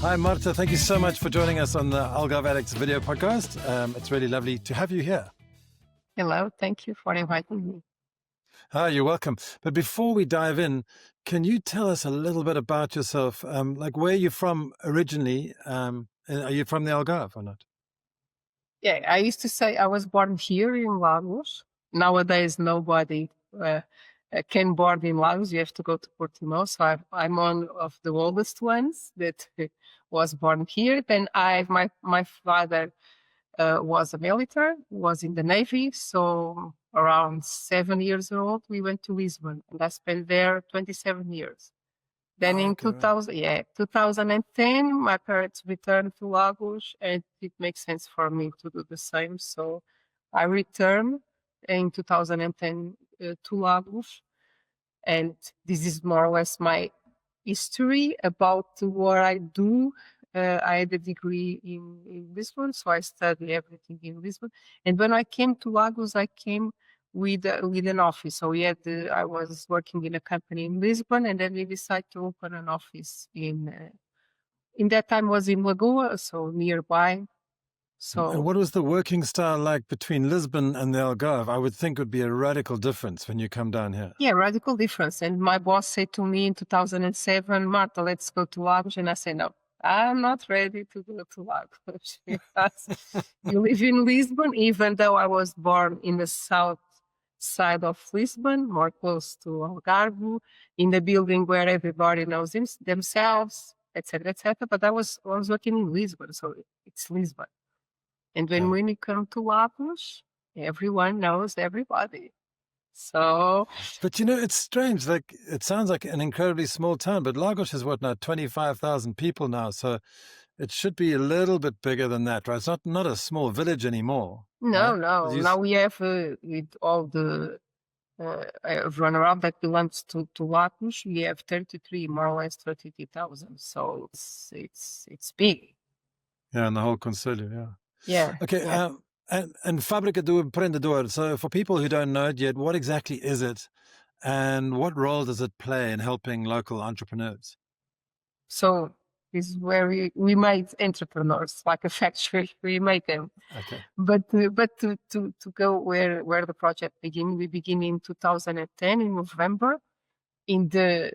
Hi, Marta. Thank you so much for joining us on the Algarve Addicts video podcast. It's really lovely to have you here. Hello, thank you for inviting me. Hi, you're welcome. But before we dive in, can you tell us a little bit about yourself? Like where you're from originally? Are you from the Algarve or not? Yeah, I used to say I was born here in Lagos. Nowadays, nobody can born in Lagos. You have to go to Portugal. So I'm one of the oldest ones that was born here. Then my father was a military, was in the Navy. So around 7 years old, we went to Lisbon, and I spent there 27 years. Then in Okay, right. 2010, my parents returned to Lagos, and it makes sense for me to do the same. So I returned in 2010 to Lagos, and this is more or less my history about what I do. I had a degree in Lisbon, so I studied everything in Lisbon. And when I came to Lagos, I came with an office. So I was working in a company in Lisbon, and then we decided to open an office in that time was in Lagoa, so nearby. And So what was the working style like between Lisbon and the Algarve? I would think would be a radical difference when you come down here. yeah, radical difference. And my boss said to me in 2007, Marta, let's go to Lagos. And I said, no, I'm not ready to go to Lagos because you live in Lisbon, even though I was born in the south side of Lisbon, more close to Algarve, in the building where everybody knows themselves, etc., etc. But I was working in Lisbon, so it's Lisbon. And Yeah. when you come to Lagos, everyone knows everybody. So But it's strange. Like it sounds like an incredibly small town, but Lagos is what now, 25,000 people now. So it should be a little bit bigger than that, right? It's not a small village anymore, right? no. Now we have with all the everyone around that belongs to Lagos, we have 33, more or less 33,000. So it's big. Yeah, and the whole Conselho, yeah. Yeah. Okay, Yeah. and Fábrica do Empreendedor. So for people who don't know it yet, what exactly is it, and what role does it play in helping local entrepreneurs? So this is where we made entrepreneurs, like a factory. We made them. Okay. But to go where the project began, we begin in 2010 in November in the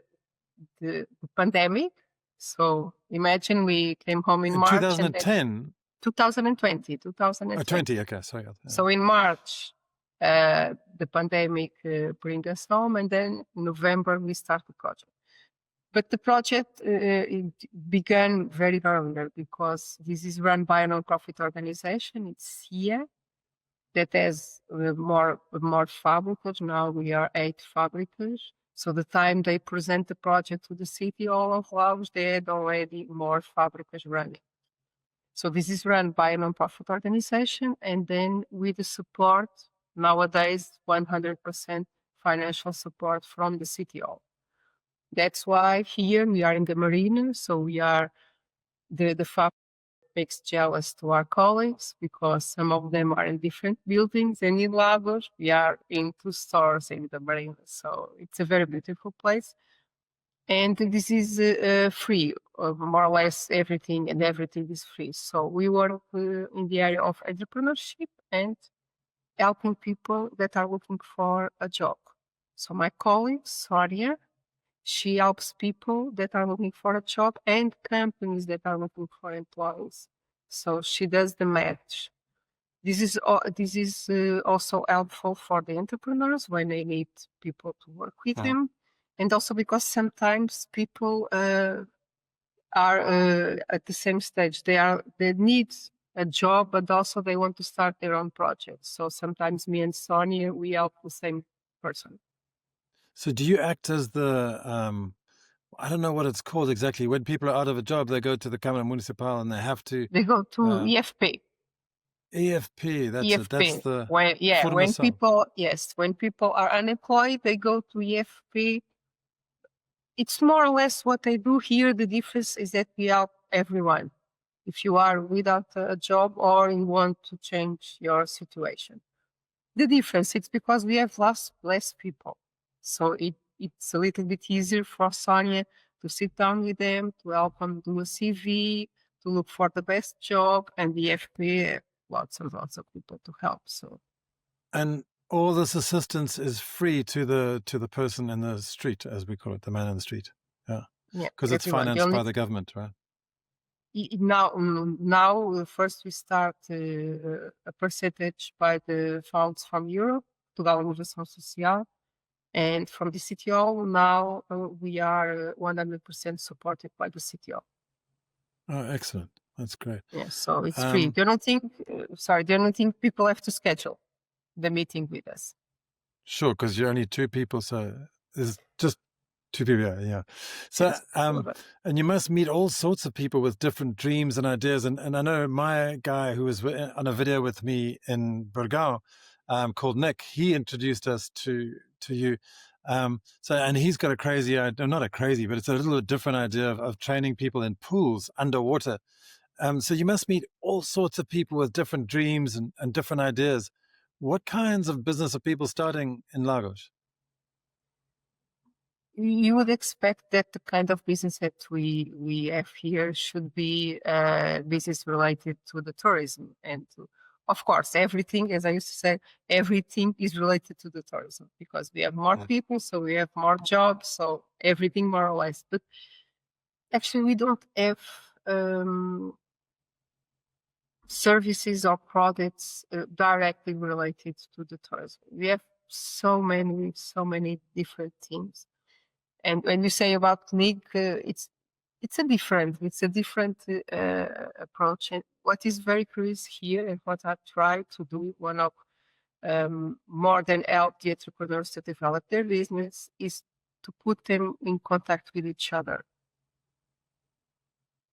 pandemic. So imagine we came home in In March and then 2010? 2020. Oh, 20, okay, sorry. Yeah. So in March, the pandemic bring us home, and then in November we start the project. But the project it began very earlier because this is run by a non-profit organization. It's here that has more fabricas. Now we are 8 fabricas. So the time they present the project to the city, all of Laos, they had already more fabricas running. So this is run by a non-profit organization, and then with the support, nowadays 100% financial support from the city hall. That's why here we are in the Marina, so we are the fabric makes jealous to our colleagues because some of them are in different buildings, and in Lagos we are in 2 stores in the Marina. So it's a very beautiful place. And this is free, more or less everything is free. So we work in the area of entrepreneurship and helping people that are looking for a job. So my colleague, Soria, she helps people that are looking for a job and companies that are looking for employees. So she does the match. This is also helpful for the entrepreneurs when they need people to work with them. And also because sometimes people are at the same stage. They need a job, but also they want to start their own project. So sometimes me and Sonia, we help the same person. So do you act as the, I don't know what it's called exactly. When people are out of a job, they go to the Câmara Municipal and they have to... They go to EFP. EFP, that's it. That's the when people are unemployed, they go to EFP. It's more or less what they do here. The difference is that we help everyone. If you are without a job or you want to change your situation, the difference it's because we have less people, so it's a little bit easier for Sonia to sit down with them, to help them do a CV, to look for the best job, and the FP, lots and lots of people to help. So, And all this assistance is free to the person in the street, as we call it, the man in the street. Yeah, yeah, because it's everyone. financed by the government, right? Now, first we start a percentage by the funds from Europe, Portugal Inovação Social, and from the CTO. Now we are 100% supported by the CTO. Oh, excellent. That's great. Yeah, so it's free. They don't think people have to schedule the meeting with us. Sure, because you're only two people, so there's just two people. Yeah. So, Yes, and you must meet all sorts of people with different dreams and ideas. And I know my guy who was on a video with me in Portugal, called Nick, he introduced us to you. And he's got a crazy idea, not a crazy, but it's a little bit different idea of training people in pools underwater. So you must meet all sorts of people with different dreams and different ideas. What kinds of business are people starting in Lagos? you would expect that the kind of business that we have here should be business related to the tourism and of course, everything, as I used to say, everything is related to the tourism because we have more people, so we have more jobs, so everything more or less. But actually, we don't have services or products directly related to the tourism. We have so many different things. And when you say about Nick, it's a different approach. And what is very curious here, and what I try to do, one of more than help the entrepreneurs to develop their business, is to put them in contact with each other.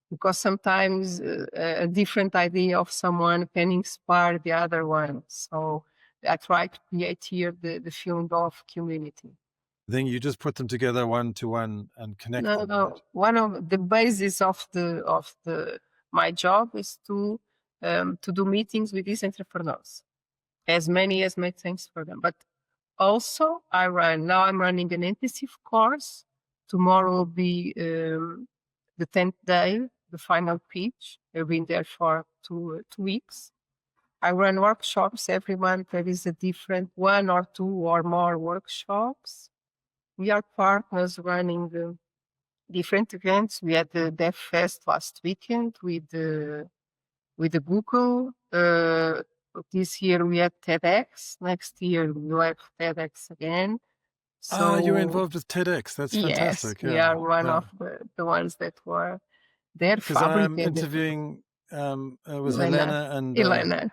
Because sometimes a different idea of someone can inspire the other one. So I try to create here the feeling of community. Then you just put them together one to one and connect them. No. Right? One of the basis of my job is to do meetings with these entrepreneurs, as many as makes sense for them. But also I'm running an intensive course. Tomorrow will be the 10th day, the final pitch. I've been there for 2 weeks. I run workshops every month. There is a different 1 or 2 or more workshops. We are partners running different events. We had the DevFest last weekend with the Google. This year we had TEDx. Next year we'll have TEDx again. So you're involved with TEDx. That's fantastic. Yes, we are one of the ones that were there. Because I'm interviewing was Elena, and Elena.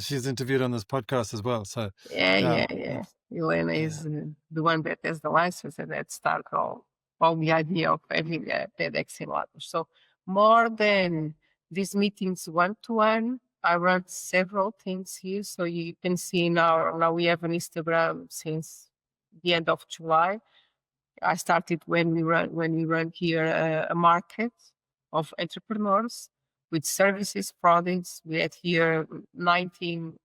She's interviewed on this podcast as well. So yeah. Elena is the one that has the license and that started all the idea of having a TEDx in Lagos. So more than these meetings one-to-one, I run several things here. So you can see now we have an Instagram since the end of July. I started when we run here a market of entrepreneurs with services, products. We had here 19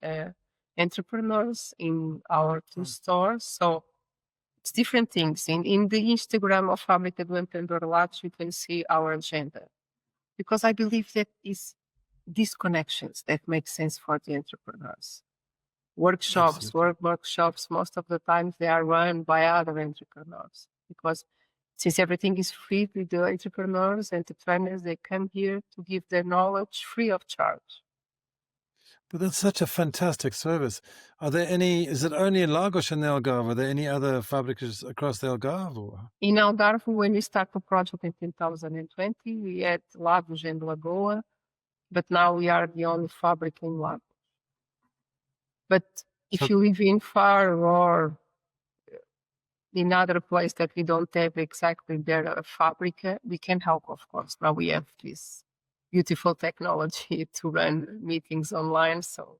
entrepreneurs in our 2 stores. So it's different things. In the Instagram of Fábrica do Empreendedor Labs, you can see our agenda. Because I believe that is these connections that make sense for the entrepreneurs. Workshops, workshops, most of the time they are run by other entrepreneurs. Because since everything is free with the entrepreneurs and the trainers, they come here to give their knowledge free of charge. But that's such a fantastic service. Is it only in Lagos and the Algarve? Are there any other Fábricas across the Algarve? Or? In Algarve, when we started the project in 2020, we had Lagos and Lagoa, but now we are the only Fábrica in Lagos. But if you live in far or in other place that we don't have exactly their Fábrica, we can help, of course. Now we have this beautiful technology to run meetings online. So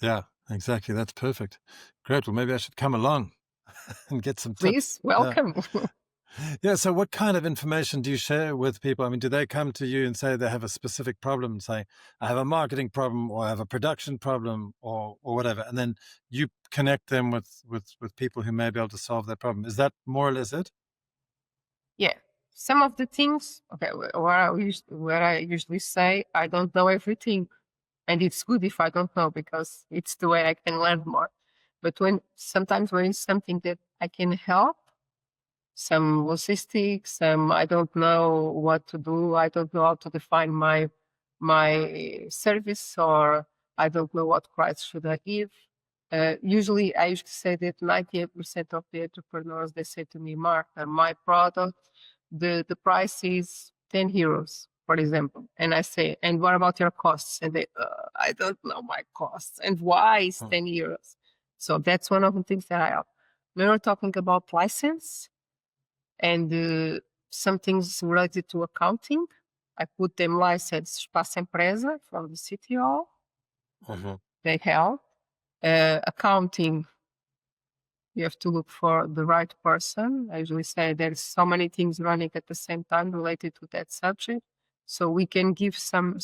yeah, exactly. That's perfect. Great. Well, maybe I should come along and get some tips. Please, welcome. Yeah. So what kind of information do you share with people? I mean, do they come to you and say they have a specific problem, say, I have a marketing problem or I have a production problem or whatever, and then you connect them with people who may be able to solve that problem? Is that more or less it? Yeah. some of the things, okay, where I usually say I don't know everything, and it's good if I don't know because it's the way I can learn more. But sometimes when it's something that I can help, some logistics, I don't know what to do, I don't know how to define my service, or I don't know what price should I give. Usually, I used to say that 98% of the entrepreneurs, they say to me, Marta, my product, the price is 10 euros, for example. And I say, and what about your costs? And they, I don't know my costs. And why is 10 euros? So that's one of the things that I help. When we're talking about license and some things related to accounting, I put them license Espaço Empresa from the City Hall. They help. Accounting, you have to look for the right person. I usually say there's so many things running at the same time related to that subject. So we can give some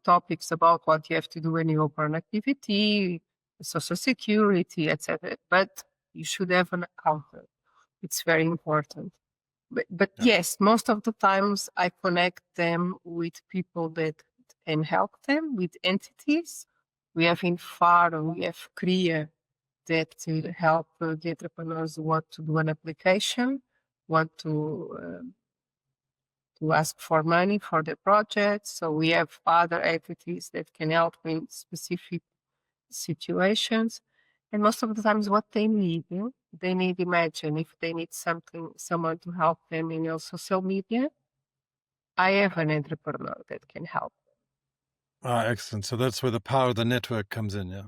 topics about what you have to do when you open an activity, social security, etc. But you should have an accountant. It's very important. But yes, most of the times I connect them with people that and help them with entities. We have in Faro, we have CRIA that to help the entrepreneurs want to do an application, want to ask for money for the project. So we have other entities that can help in specific situations. And most of the times what they need, imagine if they need someone to help them in social media, I have an entrepreneur that can help. Ah, excellent. So that's where the power of the network comes in, yeah.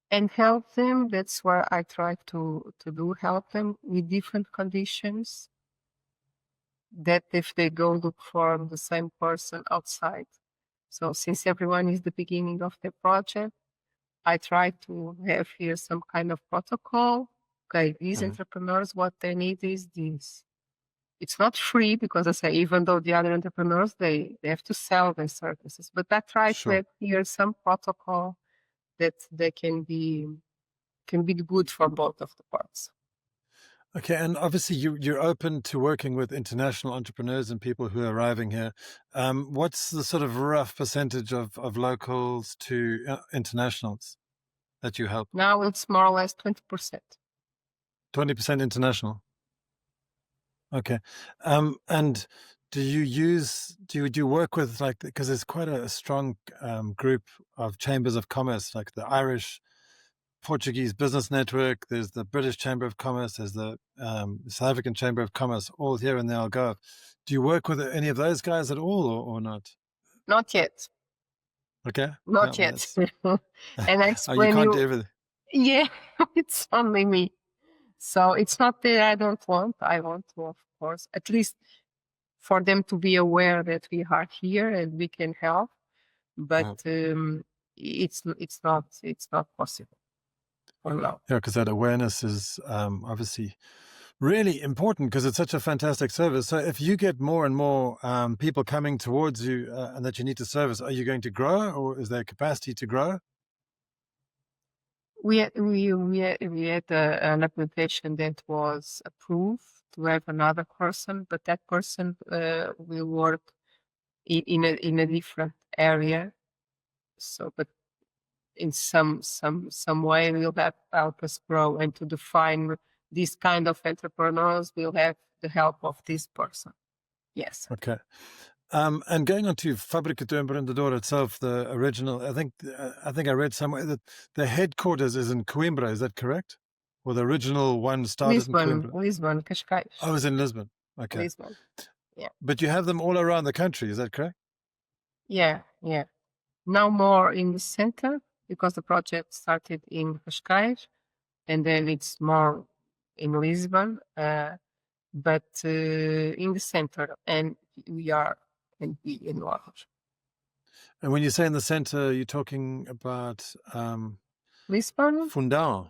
And help them, that's where I try to help them with different conditions, that if they go look for the same person outside. So since everyone is the beginning of the project, I try to have here some kind of protocol. Okay, these entrepreneurs, what they need is this. It's not free because I say, even though the other entrepreneurs, they have to sell their services, but I try to have here some protocol that they can be good for both of the parts. Okay, and obviously you're open to working with international entrepreneurs and people who are arriving here. What's the sort of rough percentage of locals to internationals that you help? Now it's more or less 20%. 20% international. Okay, and do you work with, like, because there's quite a strong group of chambers of commerce, like the Irish Portuguese Business Network, there's the British Chamber of Commerce, there's the South African Chamber of Commerce, all here in the Algarve. Do you work with any of those guys at all, or not? Not yet. Okay. Not Yeah, yet. And I you explain can't do everything. Yeah, it's only me. So it's not that I don't want. I want to, of course, at least for them to be aware that we are here and we can help. But it's not possible for now. Yeah, because that awareness is obviously really important, because it's such a fantastic service. So if you get more and more people coming towards you and that you need to service, are you going to grow, or is there capacity to grow? We had an application that was approved to have another person, but that person will work in a different area. So, but in some way will help us grow, and to define this kind of entrepreneurs, we'll have the help of this person. Yes. Okay. And going on to Fábrica do Empreendedor itself, the original, I think I read somewhere that the headquarters is in Coimbra. Is that correct? Or the original one started in Coimbra? Lisbon, Cascais. Oh, it was in Lisbon. Okay. Lisbon. Yeah. But you have them all around the country. Is that correct? Yeah. Now more in the center, because the project started in Cascais, and then it's more in Lisbon, but in the center, and we are in Lagos. And when you say in the center, you're talking about Lisbon? Fundão.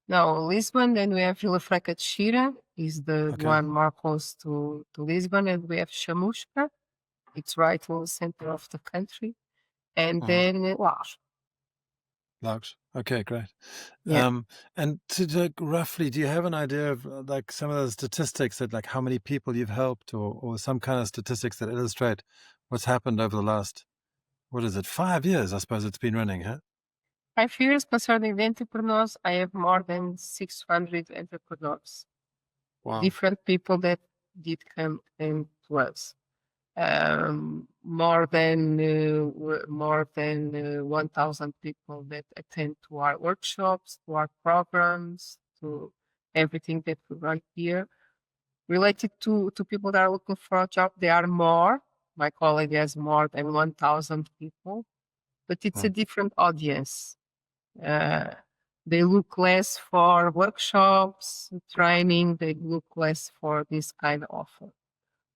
No, Lisbon, then we have Vila Franca de Xira, is the one more close to Lisbon, and we have Chamusca, it's right in the center of the country, and then Lagos. Large. Okay, great. Yeah. And to roughly, do you have an idea of like some of those statistics that like how many people you've helped, or some kind of statistics that illustrate what's happened over the last, what is it, 5 years? I suppose it's been running, huh? 5 years concerning the entrepreneurs, I have more than 600 entrepreneurs, Wow. different people that did come and to us. More than 1,000 people that attend to our workshops, to our programs, to everything that we run here. Related to people that are looking for a job, there are more. My colleague has more than 1,000 people, but it's a Wow. different audience. They look less for workshops, training, they look less for this kind of offer.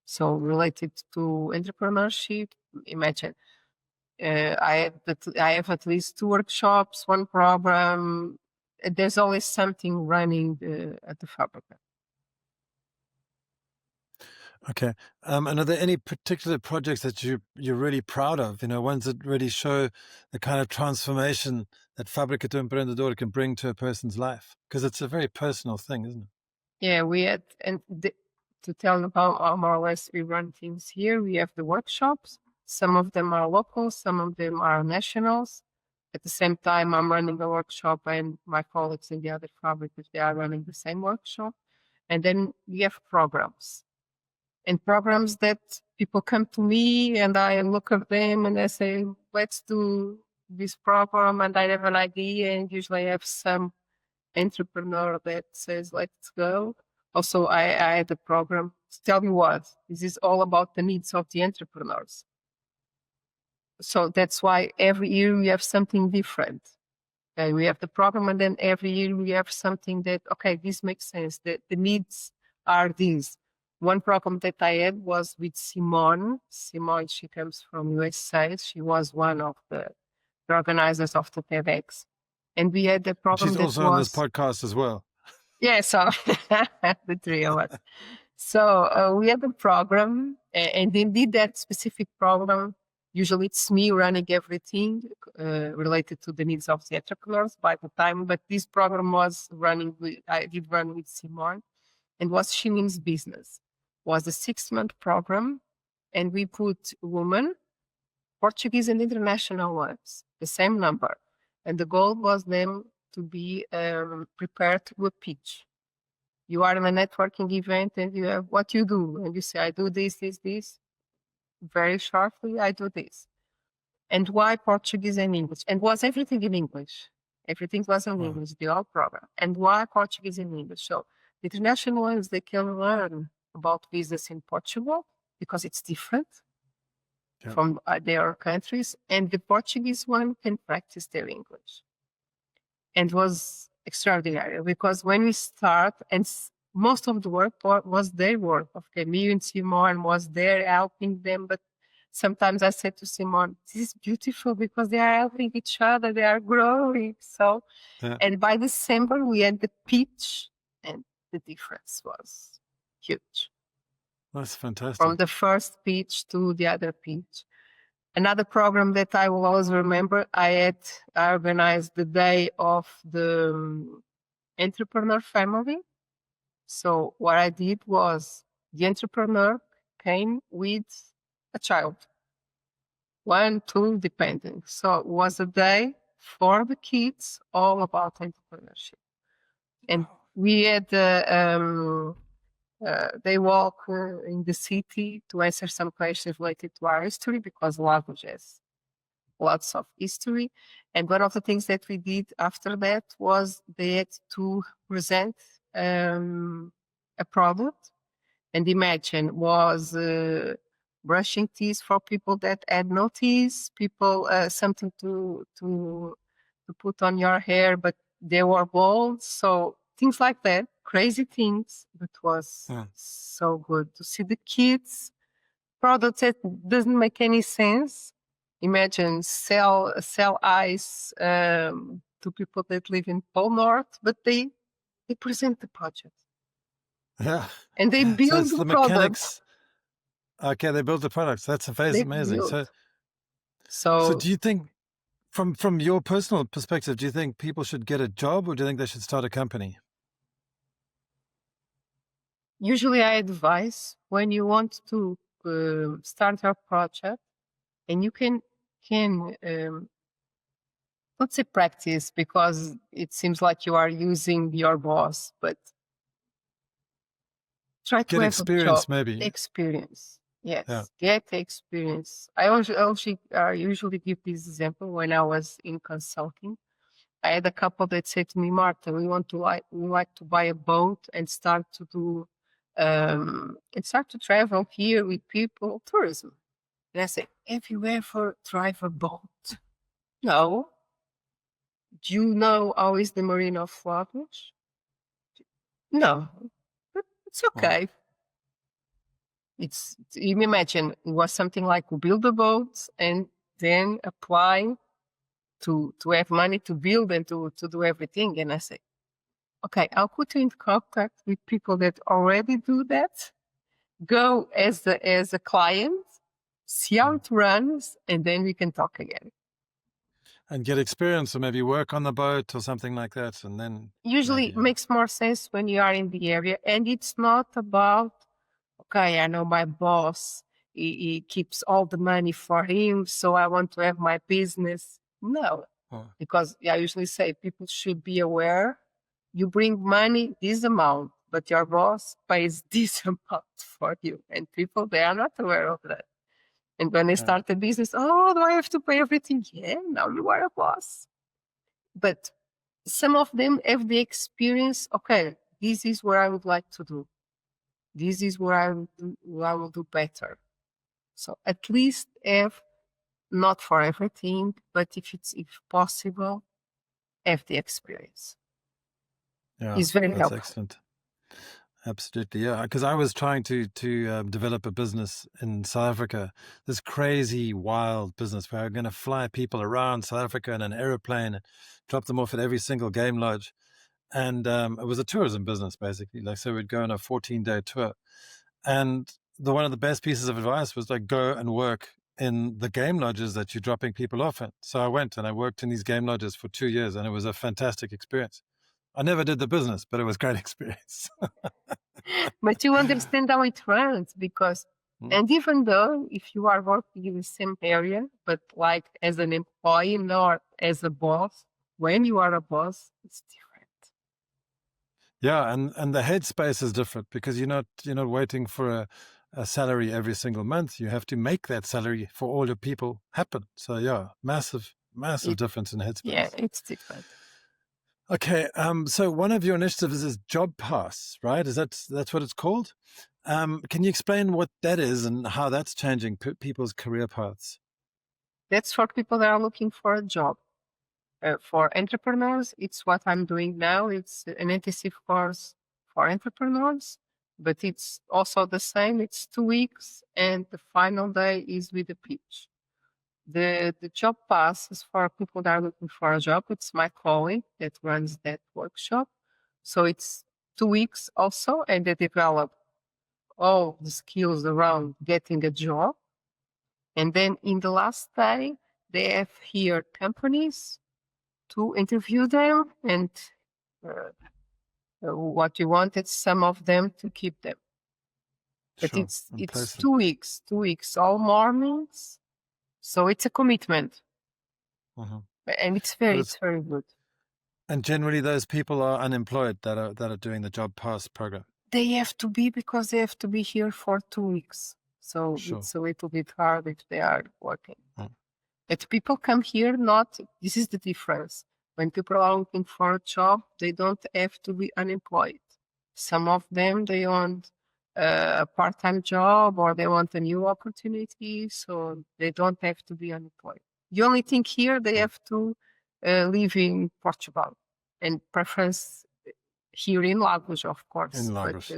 So related to entrepreneurship, imagine I have at least 2 workshops, 1 program. There's always something running at the Fábrica. Okay. And are there any particular projects that you're really proud of? You know, ones that really show the kind of transformation that Fábrica to Empreendedor can bring to a person's life? Because it's a very personal thing, isn't it? Yeah, we had, to tell about how more or less we run things here, we have the workshops. Some of them are local, some of them are nationals. At the same time, I'm running a workshop, and my colleagues in the other fabrics, they are running the same workshop. And then we have programs. And programs that people come to me and I look at them and I say, let's do this program. And I have an idea, and usually I have some entrepreneur that says, let's go. Also, I had a program to tell you what, this is all about the needs of the entrepreneurs. So that's why every year we have something different. We have the program, and then every year we have something that, okay, this makes sense. The needs are these. One program that I had was with Simone. Simone, she comes from USA. She was one of the organizers of the TEDx. And we had a And program she's that also on this was, podcast as well. yeah, so the 3 of us. So we had a program, and indeed that specific program, usually it's me running everything related to the needs of the entrepreneurs by the time, but this program was running with, I did run with Simone, and was She Means Business. Was a 6-month program, and we put women, Portuguese and international ones, the same number. And the goal was them to be prepared to a pitch. You are in a networking event and you have what you do, and you say, I do this, this, this. Very shortly, I do this. And why Portuguese and English? And was everything in English? Everything was in Wow. English, the whole program. And why Portuguese and English? So the international ones, they can learn about business in Portugal because it's different Yep. from their countries. And the Portuguese one can practice their English. And was extraordinary because when we start, and most of the work was their work. Okay, me and Simone was there helping them, but sometimes I said to Simone, this is beautiful because they are helping each other, they are growing. So, Yeah. and by December we had the pitch, and the difference was huge. That's fantastic. From the first pitch to the other pitch. Another program that I will always remember, I organized the day of the entrepreneur family. So what I did was the entrepreneur came with a child, 1, 2, depending. So it was a day for the kids, all about entrepreneurship. And we had they walk in the city to answer some questions related to our history, because Lagos has lots of history. And one of the things that we did after that was they had to present a product. And imagine, was brushing teeth for people that had no teeth, people something to put on your hair, but they were bald. So things like that, crazy things, but was so good to see the kids. Products that doesn't make any sense. Imagine sell ice to people that live in Pole North, but they present the project. Yeah. And they So build it's the the product. mechanics. Okay, they build the products. That's They amazing. build. So do you think From your personal perspective, do you think people should get a job, or do you think they should start a company? Usually, I advise when you want to start your project, and you can not say practice, because it seems like you are using your boss, but try to Get have a job experience, maybe. experience. Yes, Yeah. get experience. I usually give this example when I was in consulting. I had a couple that said to me, Marta, we like to buy a boat and start to do and start to travel here with people, tourism. And I said, have you ever drive a boat? No. Do you know how is the Marina of Lagos? No. But it's okay. You imagine it was something like we build a boat and then apply to have money to build and to do everything. And I say, okay, I'll put you in contact with people that already do that. Go as a client, see how it runs, and then we can talk again. And get experience, or maybe work on the boat or something like that, and then Usually it makes more sense when you are in the area, and it's not about, okay, I know my boss, he keeps all the money for him, so I want to have my business. No, because I usually say people should be aware. You bring money, this amount, but your boss pays this amount for you. And people, they are not aware of that. And when they start a business, oh, do I have to pay everything? Yeah, now you are a boss. But some of them have the experience, okay, this is what I would like to do. This is what I will do better. So at least have, not for everything, but if possible, have the experience. Yeah, It's very that's helpful. excellent. Absolutely, yeah. Because I was trying to develop a business in South Africa, this crazy, wild business where I'm going to fly people around South Africa in an aeroplane and drop them off at every single game lodge. And it was a tourism business, basically. Like, so we'd go on a 14-day tour. And one of the best pieces of advice was like, go and work in the game lodges that you're dropping people off in. So I went and I worked in these game lodges for 2 years, and it was a fantastic experience. I never did the business, but it was a great experience. But you understand how it runs, because, and even though if you are working in the same area, but like as an employee, not as a boss, when you are a boss, it's different. Yeah, and the headspace is different, because you're not waiting for a salary every single month. You have to make that salary for all your people happen. So yeah, massive difference in headspace. Yeah, it's different. Okay, so one of your initiatives is Job Pass, right? That's what it's called? Can you explain what that is and how that's changing people's career paths? That's for people that are looking for a job. For entrepreneurs, it's what I'm doing now. It's an intensive course for entrepreneurs, but it's also the same. It's 2 weeks, and the final day is with a pitch. The job pass is for people that are looking for a job. It's my colleague that runs that workshop. So it's 2 weeks also, and they develop all the skills around getting a job. And then in the last day, they have here companies to interview them, and what you want is some of them to keep them. But Sure, it's 2 weeks, all mornings. So it's a commitment. And it's very good. And generally those people are unemployed that are doing the Job Pass program. They have to be, because they have to be here for 2 weeks. So it's a little bit hard if they are working. But people come here this is the difference. When people are looking for a job, they don't have to be unemployed. Some of them, they want a part-time job, or they want a new opportunity, so they don't have to be unemployed. The only thing here, they have to live in Portugal, and preference here in Lagos, of course. In Lagos.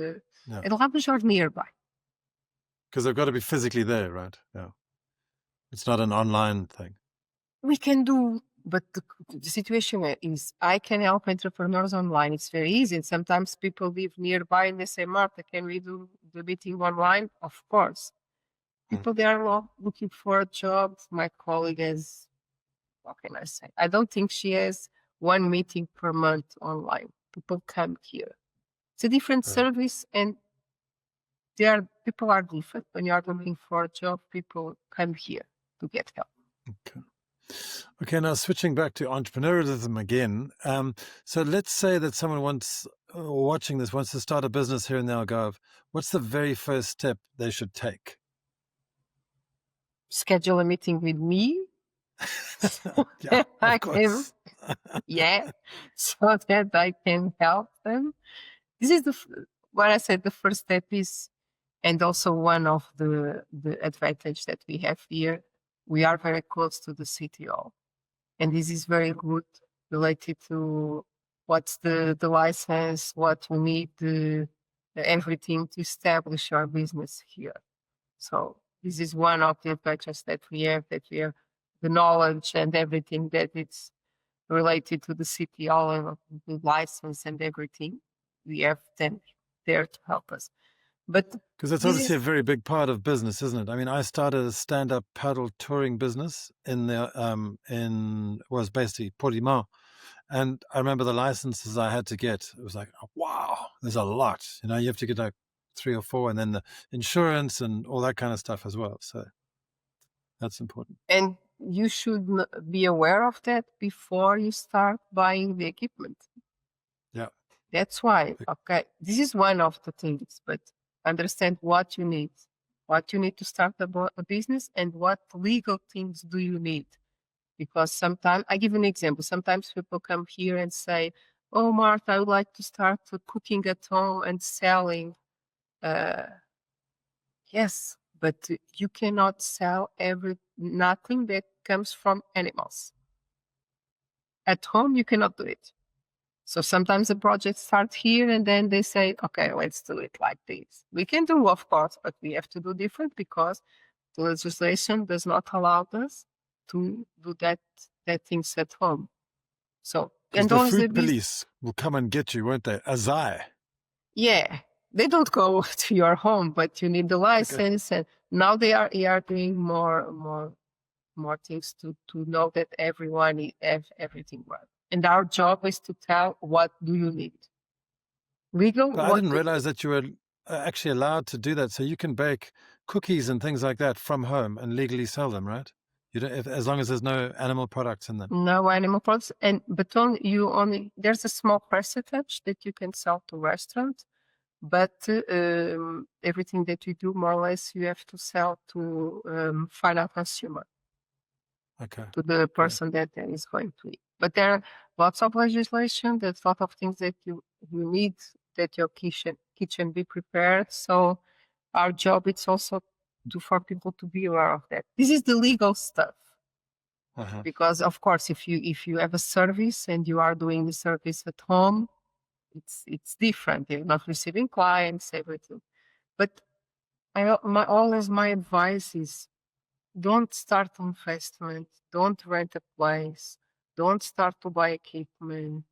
But in Lagos or nearby. Because they've got to be physically there, right? Yeah. It's not an online thing. We can do, but the situation is, I can help entrepreneurs online. It's very easy. And sometimes people live nearby and they say, Marta, can we do the meeting online? Of course. People, they are looking for a job. My colleague has how can I say? I don't think she has one meeting per month online. People come here. It's a different Right. service, and people are different. When you are looking for a job, people come here to get help. Okay. Okay, now switching back to entrepreneurialism again. So let's say that someone watching this wants to start a business here in the Algarve. What's the very first step they should take? Schedule a meeting with me. Yeah, I of can, course. so that I can help them. This is what I said. The first step is, and also one of the advantage that we have here. We are very close to the city hall, and this is very good related to what's the license, what we need, everything to establish our business here. So this is one of the advantages that we have the knowledge and everything that it's related to the city hall and the license and everything. We have them there to help us. But Because that's this obviously a is very big part of business, isn't it? I mean, I started a stand-up paddle touring business was basically Portimão. And I remember the licenses I had to get. It was like, oh, wow, there's a lot. You know, you have to get like 3 or 4, and then the insurance and all that kind of stuff as well. So that's important. and you should be aware of that before you start buying the equipment. Yeah. That's why, okay, this is one of the things, but understand what you need to start a business and what legal things do you need. Because sometimes, I give an example, sometimes people come here and say, oh, Marta, I would like to start cooking at home and selling. Yes, but you cannot sell nothing that comes from animals. At home, you cannot do it. So sometimes the projects start here and then they say, okay, let's do it like this. We can do, of course, but we have to do different because the legislation does not allow us to do that things at home. So, Because and the always food police will come and get you, won't they? Azai. yeah, they don't go to your home, but you need the license. And now they are doing more things to know that everyone have everything right. And our job is to tell what do you need. Legal. But I didn't realize that you were actually allowed to do that. So you can bake cookies and things like that from home and legally sell them, right? You don't, as long as there's no animal products in them. No animal products, but only there's a small percentage that you can sell to restaurants, but everything that you do, more or less, you have to sell to final consumer. Okay. To the person that is going to eat. But there are lots of legislation. There's a lot of things that you need that your kitchen be prepared. So our job is also for people to be aware of that. This is the legal stuff. Because of course, if you have a service and you are doing the service at home, it's different. You're not receiving clients, everything. But always my advice is, don't start investment. Don't rent a place. Don't start to buy equipment.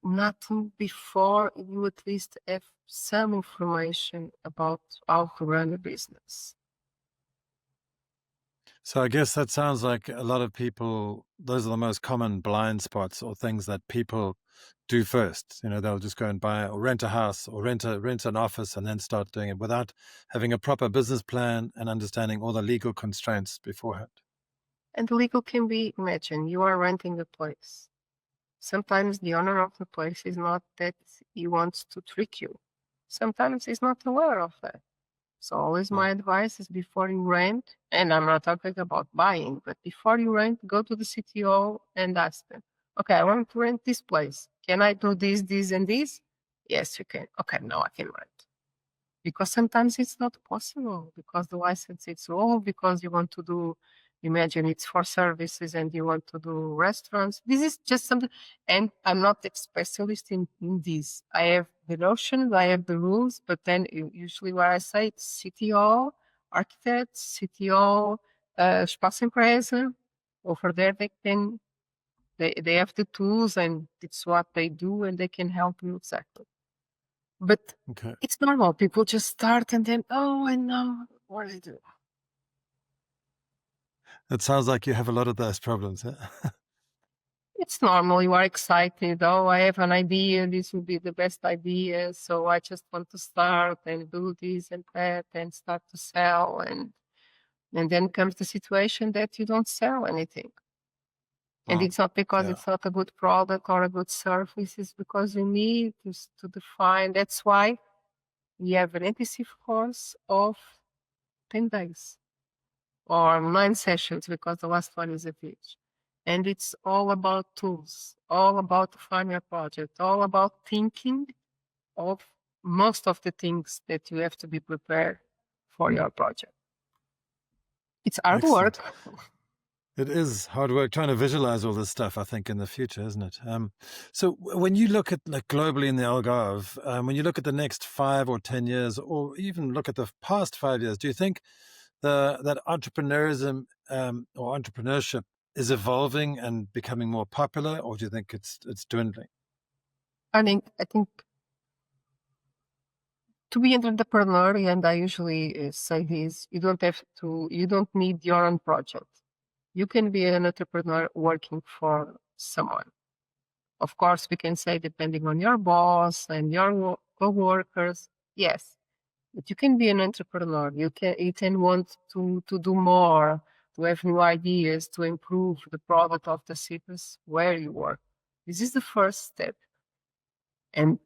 Nothing before you at least have some information about how to run a business. So I guess that sounds like a lot of people, those are the most common blind spots or things that people do first. You know, they'll just go and buy or rent a house or rent an office and then start doing it without having a proper business plan and understanding all the legal constraints beforehand. And the legal can be, imagine, you are renting a place. Sometimes the owner of the place is not that he wants to trick you. Sometimes he's not aware of that. So always my advice is before you rent, and I'm not talking about buying, but before you rent, go to the CTO and ask them, okay, I want to rent this place. Can I do this, this, and this? Yes, you can. Okay, now I can rent. Because sometimes it's not possible because the license is old, because you want to do, imagine it's for services and you want to do restaurants. This is just something, and I'm not a specialist in this. I have the notion, I have the rules, but then usually what I say, it's CTO, architects, CTO, espaço empresa. Over there, they have the tools and it's what they do and they can help you exactly. But it's normal. People just start and then, oh, I know what I do. It sounds like you have a lot of those problems. Huh? It's normal. You are excited. Oh, I have an idea. This will be the best idea. So I just want to start and do this and that and start to sell. And then comes the situation that you don't sell anything. And Wow. it's not because Yeah. it's not a good product or a good service. It's because you need to define. That's why we have an intensive course of 10 days or 9 sessions, because the last one is a pitch. And it's all about tools, all about defining a project, all about thinking of most of the things that you have to be prepared for your project. It's hard Excellent. work. It is hard work trying to visualize all this stuff, I think, in the future, isn't it? So when you look at, like, globally in the Algarve, when you look at the next 5 or 10 years, or even look at the past 5 years, do you think that entrepreneurism or entrepreneurship is evolving and becoming more popular, or do you think it's dwindling? I think to be an entrepreneur, and I usually say this, you don't need your own project. You can be an entrepreneur working for someone. Of course, we can say depending on your boss and your co-workers, yes. But you can be an entrepreneur. You can want to do more, to have new ideas, to improve the product of the cities where you work. This is the first step. And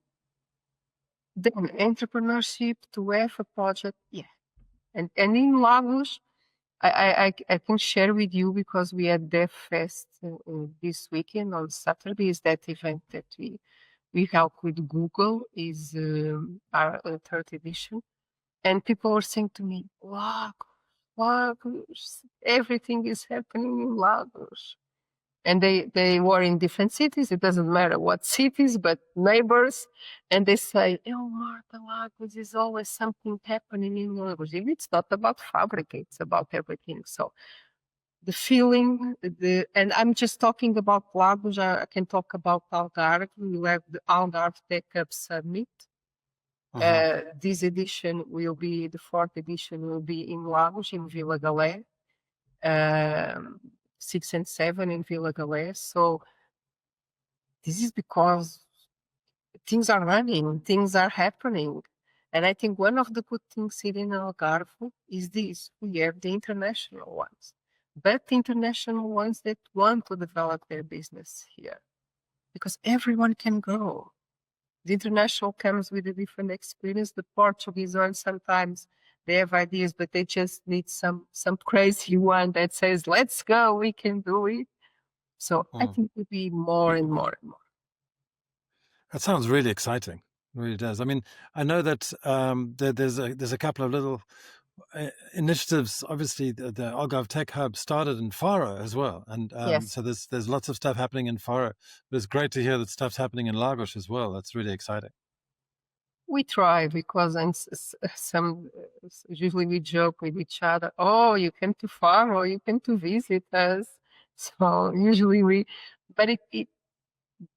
then entrepreneurship, to have a project, yeah. And in Lagos, I can share with you, because we had DevFest this weekend on Saturday. Is that event that we help with Google, is our third edition. And people were saying to me, Lagos, everything is happening in Lagos. And they were in different cities. It doesn't matter what cities, but neighbors. And they say, oh, Marta, Lagos is always something happening in Lagos. If it's not about Fábrica, it's about everything. So the feeling, and I'm just talking about Lagos. I can talk about Algarve. We have the Algarve Tech Hub Summit. This edition will be, the fourth edition will be in Lagos, in Vila Galé. 6 and 7 in Vila Galé. So this is because things are running, things are happening. And I think one of the good things here in Algarve is this: we have the international ones, but the international ones that want to develop their business here, because everyone can go. The international comes with a different experience. The Portuguese ones, sometimes they have ideas, but they just need some crazy one that says, let's go, we can do it. So I think it will be more and more and more. That sounds really exciting. It really does. I mean, I know that there's a couple of little initiatives. Obviously, the Algarve Tech Hub started in Faro as well, and Yes. so there's lots of stuff happening in Faro. But it's great to hear that stuff's happening in Lagos as well. That's really exciting. We try, because usually we joke with each other, oh, you came too far, or you came to visit us. So usually but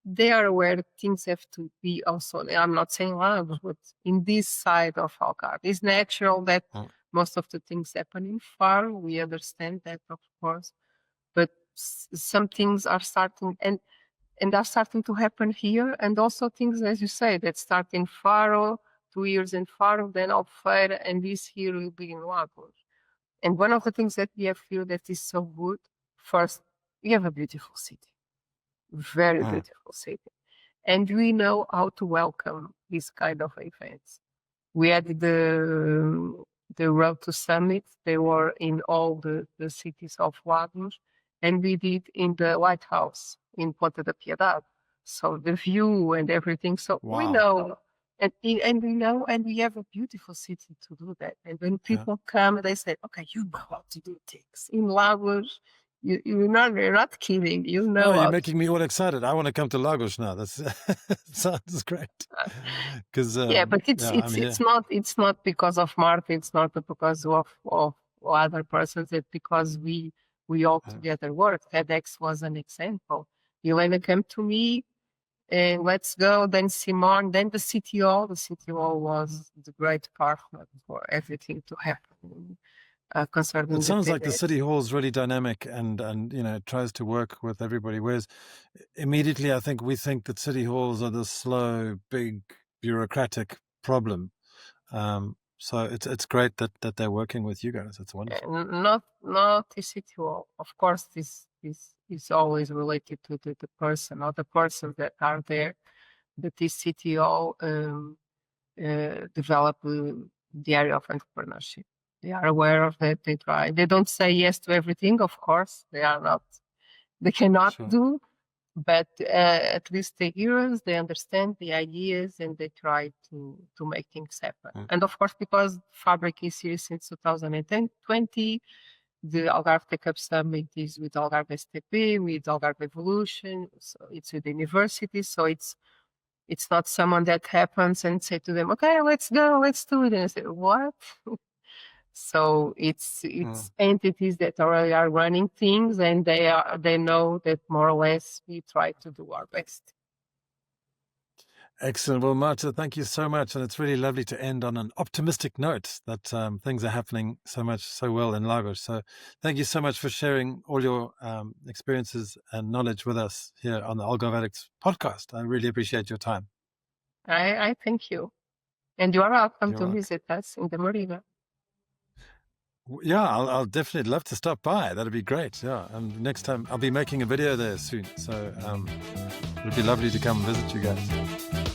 they are aware that things have to be also, I'm not saying loud, but in this side of Algarve, it's natural that most of the things happen in Faro. We understand that, of course, but some things are starting and are starting to happen here, and also things, as you say, that start in Faro, 2 years in Faro, then Albufeira, and this year will be in Lagos. And one of the things that we have here that is so good, first, we have a beautiful city, very beautiful city, and we know how to welcome these kind of events. We had the Road to Summit. They were in all the cities of Lagos, and we did in the Lighthouse in Ponta da Piedade. So the view and everything. So we know, and we know, and we have a beautiful city to do that. And when people come, they say, "Okay, you know how to do things in Lagos. You're not kidding. You know." Oh, you're making me all excited. I want to come to Lagos now. That's sounds great. Because yeah, but it's not because of Marta. It's not because of other persons. It's because we all together work. TEDx was an example. Elena came to me, and let's go. Then Simon, then the CTO. The CTO was the great partner for everything to happen. concerning It the sounds like the TEDx. city hall's really dynamic and tries to work with everybody. Whereas immediately, I think we think that city halls are the slow, big, bureaucratic problem. So it's great that they're working with you guys. It's wonderful. Not the city hall. Of course, this is always related to the person or the persons that are there. But this city hall develop the area of entrepreneurship. They are aware of that. They try. They don't say yes to everything, of course. They are not. They cannot Sure. do. But at least they hear us, they understand the ideas, and they try to make things happen. Mm. And of course, because Fábrica is here since 2020, the Algarve Tech Up Summit is with Algarve STP, with Algarve Evolution, so it's with the university. So it's not someone that happens and say to them, okay, let's go, let's do it. And I say, what? So it's entities that already are running things, and they know that more or less we try to do our best. Excellent. Well, Marta, thank you so much. And it's really lovely to end on an optimistic note that things are happening so well in Lagos. So thank you so much for sharing all your experiences and knowledge with us here on the Algarve Addicts podcast. I really appreciate your time. I thank you. And you are welcome You're to welcome. visit us in the Marina. Yeah, I'll definitely love to stop by. That'd be great. Yeah. And next time I'll be making a video there soon. So it'd be lovely to come visit you guys.